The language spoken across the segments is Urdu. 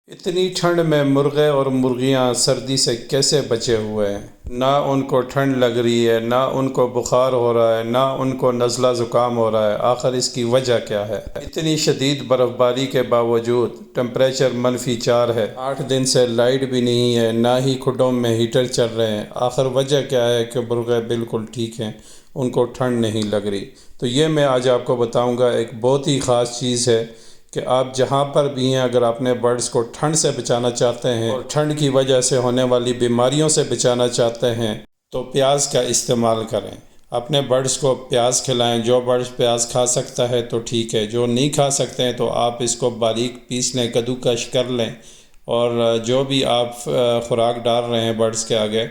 اتنی ٹھنڈ میں مرغے اور مرغیاں سردی سے کیسے بچے ہوئے ہیں؟ نہ ان کو ٹھنڈ لگ رہی ہے، نہ ان کو بخار ہو رہا ہے، نہ ان کو نزلہ زکام ہو رہا ہے۔ آخر اس کی وجہ کیا ہے؟ اتنی شدید برف باری کے باوجود ٹمپریچر -4 ہے، 8 دن سے لائٹ بھی نہیں ہے، نہ ہی کھڈوں میں ہیٹر چل رہے ہیں۔ آخر وجہ کیا ہے کہ مرغے بالکل ٹھیک ہیں، ان کو ٹھنڈ نہیں لگ رہی؟ تو یہ میں آج آپ کو بتاؤں گا، ایک بہت ہی خاص چیز ہے کہ آپ جہاں پر بھی ہیں، اگر اپنے برڈز کو ٹھنڈ سے بچانا چاہتے ہیں اور ٹھنڈ کی وجہ سے ہونے والی بیماریوں سے بچانا چاہتے ہیں تو پیاز کا استعمال کریں۔ اپنے برڈز کو پیاز کھلائیں۔ جو برڈز پیاز کھا سکتا ہے تو ٹھیک ہے، جو نہیں کھا سکتے ہیں تو آپ اس کو باریک پیس لیں، کدوکش کر لیں، اور جو بھی آپ خوراک ڈال رہے ہیں برڈز کے آگے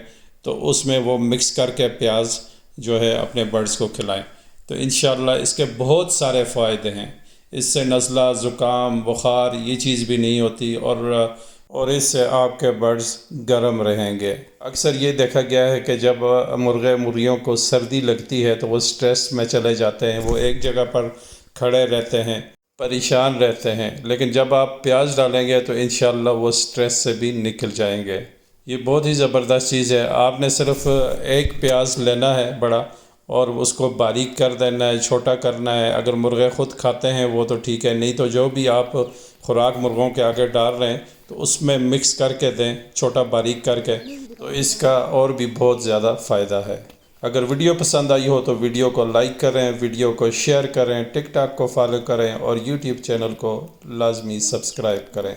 تو اس میں وہ مکس کر کے پیاز جو ہے اپنے برڈز کو کھلائیں۔ تو انشاءاللہ اس کے بہت سارے فائدے ہیں۔ اس سے نزلہ زکام بخار یہ چیز بھی نہیں ہوتی، اور اس سے آپ کے برڈز گرم رہیں گے۔ اکثر یہ دیکھا گیا ہے کہ جب مرغے مرغیوں کو سردی لگتی ہے تو وہ سٹریس میں چلے جاتے ہیں، وہ ایک جگہ پر کھڑے رہتے ہیں، پریشان رہتے ہیں، لیکن جب آپ پیاز ڈالیں گے تو انشاءاللہ وہ سٹریس سے بھی نکل جائیں گے۔ یہ بہت ہی زبردست چیز ہے۔ آپ نے صرف ایک پیاز لینا ہے بڑا، اور اس کو باریک کر دینا ہے، چھوٹا کرنا ہے۔ اگر مرغے خود کھاتے ہیں وہ تو ٹھیک ہے، نہیں تو جو بھی آپ خوراک مرغوں کے آگے ڈال رہے ہیں تو اس میں مکس کر کے دیں، چھوٹا باریک کر کے، تو اس کا اور بھی بہت زیادہ فائدہ ہے۔ اگر ویڈیو پسند آئی ہو تو ویڈیو کو لائک کریں، ویڈیو کو شیئر کریں، ٹک ٹاک کو فالو کریں اور یوٹیوب چینل کو لازمی سبسکرائب کریں۔